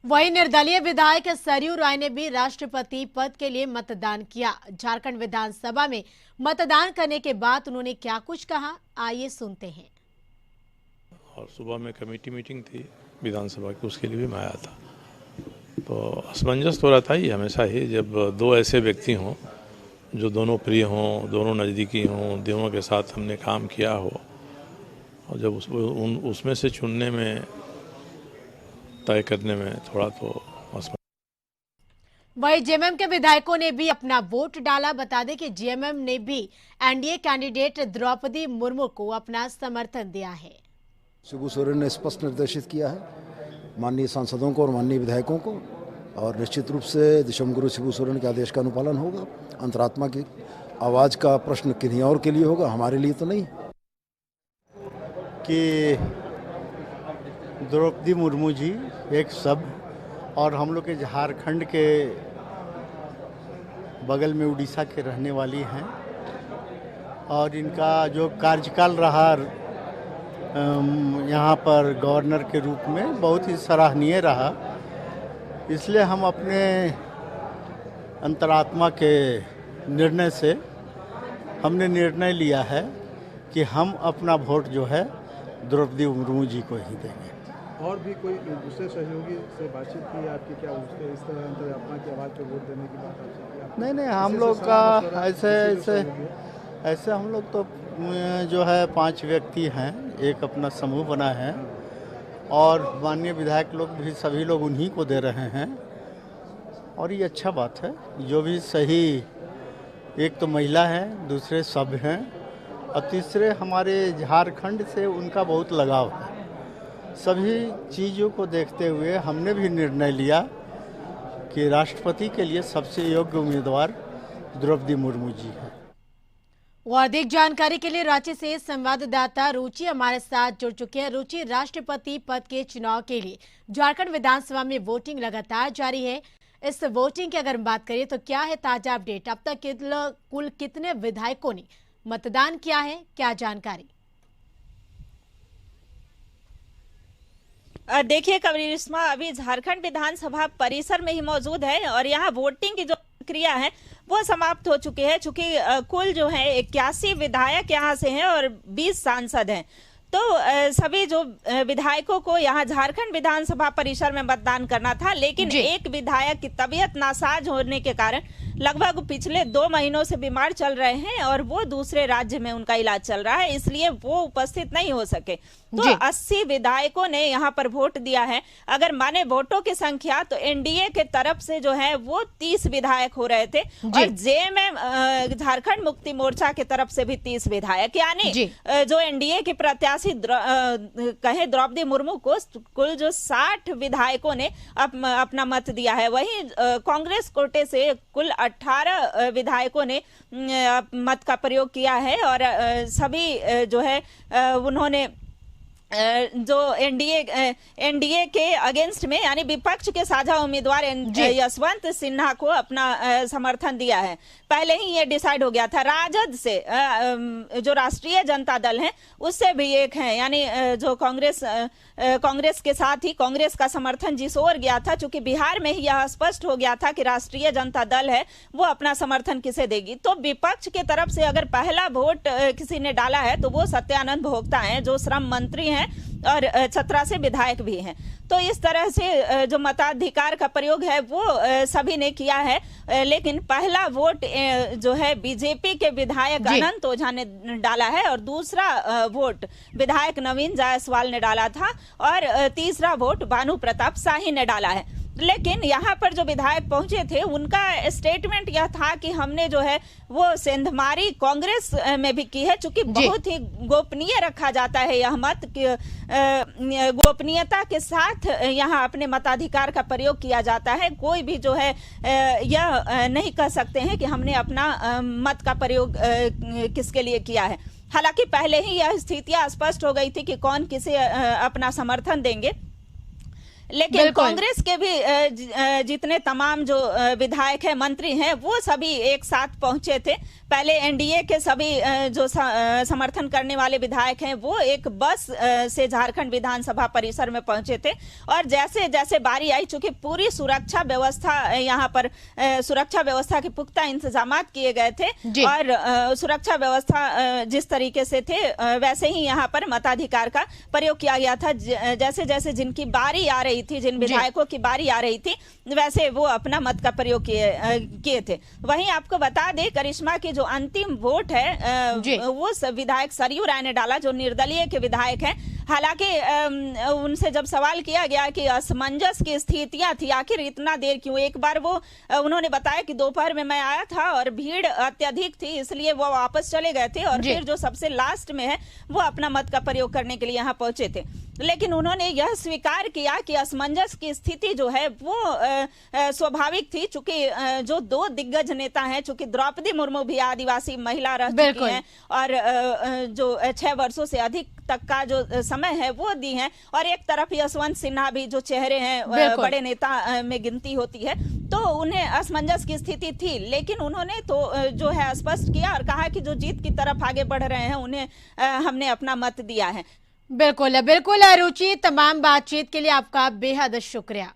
वहीं निर्दलीय विधायक सरयू राय ने भी राष्ट्रपति पद के लिए मतदान किया। झारखंड विधानसभा में मतदान करने के बाद उन्होंने क्या कुछ कहा, आइए सुनते हैं। और सुबह में कमेटी मीटिंग थी विधानसभा की, उसके लिए भी मैं आया था। तो असमंजस तो रहता ही हमेशा ही, जब दो ऐसे व्यक्ति हों जो दोनों प्रिय हों, दोनों नज़दीकी हों, दोनों के साथ हमने काम किया हो, और जब उसमें से चुनने में, तय करने में थोड़ा तो असमंजस। वहीं जेएमएम के विधायकों ने भी अपना वोट डाला। बता दें कि जेएमएम ने भी एनडीए कैंडिडेट द्रौपदी मुर्मू को अपना समर्थन दिया है। शिबू सोरेन ने स्पष्ट निर्देशित किया है माननीय सांसदों को और माननीय विधायकों को, और निश्चित रूप से दिशमगुरु शिबू सोरेन के आदेश का अनुपालन होगा। अंतरात्मा की आवाज़ का प्रश्न किन्हीं और के लिए होगा, हमारे लिए तो नहीं। कि द्रौपदी मुर्मू जी एक सब, और हम लोग के झारखंड के बगल में उड़ीसा के रहने वाली हैं, और इनका जो कार्यकाल रहा यहाँ पर गवर्नर के रूप में बहुत ही सराहनीय रहा। इसलिए हम अपने अंतरात्मा के निर्णय से हमने निर्णय लिया है कि हम अपना वोट जो है द्रौपदी मुर्मू जी को ही देंगे। और भी कोई दूसरे सहयोगी से बातचीत की आपकी, क्या उससे इस तरह अंतरात्मा की आवाज़ पे वोट देने की बात आपसे? नहीं, हम लोग का ऐसे हम लोग तो जो है 5 व्यक्ति हैं, एक अपना समूह बना है, और माननीय विधायक लोग भी सभी लोग उन्हीं को दे रहे हैं, और ये अच्छा बात है। जो भी सही, एक तो महिला है, दूसरे सब हैं, और तीसरे हमारे झारखंड से उनका बहुत लगाव है। सभी चीज़ों को देखते हुए हमने भी निर्णय लिया कि राष्ट्रपति के लिए सबसे योग्य उम्मीदवार द्रौपदी मुर्मू जी हैं। और अधिक जानकारी के लिए रांची से संवाददाता रुचि हमारे साथ जुड़ चुके हैं। रुचि, राष्ट्रपति पद के चुनाव के लिए झारखंड विधानसभा में वोटिंग लगातार जारी है। इस वोटिंग की अगर बात करें तो क्या है ताजा अपडेट? अब तक कुल कितने विधायकों ने मतदान किया है, क्या जानकारी? देखिए करिश्मा, अभी झारखंड विधानसभा परिसर में ही मौजूद है, और यहाँ वोटिंग की जो प्रक्रिया है वो समाप्त हो चुकी है। चूंकि कुल जो है 81 विधायक यहाँ से हैं और 20 सांसद हैं, तो सभी जो विधायकों को यहाँ झारखंड विधानसभा परिसर में मतदान करना था, लेकिन एक विधायक की तबीयत नासाज होने के कारण लगभग पिछले 2 महीनों से बीमार चल रहे हैं, और वो दूसरे राज्य में उनका इलाज चल रहा है, इसलिए वो उपस्थित नहीं हो सके। तो 80 विधायकों ने यहाँ पर वोट दिया है। अगर माने वोटों की संख्या, तो एनडीए के तरफ से जो है वो 30 विधायक हो रहे थे, और जेएमएम झारखंड मुक्ति मोर्चा की तरफ से भी 30 विधायक, यानी जो एनडीए के प्रत्याशी कहे द्रौपदी मुर्मू को कुल जो 60 विधायकों ने अपना मत दिया है। वहीं कांग्रेस कोटे से कुल 18 विधायकों ने मत का प्रयोग किया है, और सभी जो है उन्होंने जो एनडीए के अगेंस्ट में, यानी विपक्ष के साझा उम्मीदवार यशवंत सिन्हा को अपना समर्थन दिया है। पहले ही ये डिसाइड हो गया था। राजद से जो राष्ट्रीय जनता दल है उससे भी एक है, यानी जो कांग्रेस के साथ ही कांग्रेस का समर्थन जिस ओर गया था, चूंकि बिहार में ही यह स्पष्ट हो गया था कि राष्ट्रीय जनता दल है वो अपना समर्थन किसे देगी। तो विपक्ष के तरफ से अगर पहला वोट किसी ने डाला है तो वो सत्यानंद भोक्ता हैं, जो श्रम मंत्री हैं और 17 से विधायक भी हैं। तो इस तरह से जो मताधिकार का प्रयोग है वो सभी ने किया है, लेकिन पहला वोट जो है बीजेपी के विधायक अनंत ओझा ने डाला है, और दूसरा वोट विधायक नवीन जायसवाल ने डाला था, और तीसरा वोट भानु प्रताप शाही ने डाला है। लेकिन यहाँ पर जो विधायक पहुंचे थे उनका स्टेटमेंट यह था कि हमने जो है वो सेंधमारी कांग्रेस में भी की है, चूंकि बहुत ही गोपनीय रखा जाता है यह मत, गोपनीयता के साथ यहाँ अपने मताधिकार का प्रयोग किया जाता है। कोई भी जो है यह नहीं कह सकते हैं कि हमने अपना मत का प्रयोग किसके लिए किया है। हालांकि पहले ही यह स्थितियां स्पष्ट हो गई थी कि कौन किसे अपना समर्थन देंगे, लेकिन बिल्कुल। कांग्रेस के भी जितने तमाम जो विधायक हैं, मंत्री हैं, वो सभी एक साथ पहुंचे थे। पहले एनडीए के सभी जो समर्थन करने वाले विधायक हैं वो एक बस से झारखंड विधानसभा परिसर में पहुंचे थे। और जैसे जैसे बारी आई, चूंकि पूरी सुरक्षा व्यवस्था यहाँ पर सुरक्षा व्यवस्था के पुख्ता इंतजामात किए गए थे और सुरक्षा व्यवस्था जिस तरीके से थे वैसे ही यहाँ पर मताधिकार का प्रयोग किया गया था। जैसे जैसे जिनकी बारी आ रही थी, जिन विधायकों की बारी आ रही थी, वैसे वो अपना मत का प्रयोग किए थे। वहीं आपको बता दें, करिश्मा की जो अंतिम वोट है वो विधायक सरयू राय ने डाला, जो निर्दलीय के विधायक हैं। हालांकि उनसे जब सवाल किया गया कि असमंजस की स्थितियां थी, आखिर इतना देर क्यों, एक बार वो उन्होंने बताया कि दोपहर में मैं आया था और भीड़ अत्यधिक थी, इसलिए वो वापस चले गए थे और फिर जो सबसे लास्ट में है वो अपना मत का प्रयोग करने के लिए यहाँ पहुंचे थे। लेकिन उन्होंने यह स्वीकार किया कि असमंजस की स्थिति जो है वो स्वाभाविक थी, चूंकि जो दो दिग्गज नेता हैं, चूंकि द्रौपदी मुर्मू भी आदिवासी महिला रह चुकी हैं और जो 6 वर्षों से अधिक तक का जो समय है वो दी है, और एक तरफ यशवंत सिन्हा भी जो चेहरे हैं बड़े नेता में गिनती होती है, तो उन्हें असमंजस की स्थिति थी। लेकिन उन्होंने तो जो है स्पष्ट किया और कहा कि जो जीत की तरफ आगे बढ़ रहे हैं उन्हें हमने अपना मत दिया है। बिल्कुल बिल्कुल रुचि, तमाम बातचीत के लिए आपका बेहद शुक्रिया।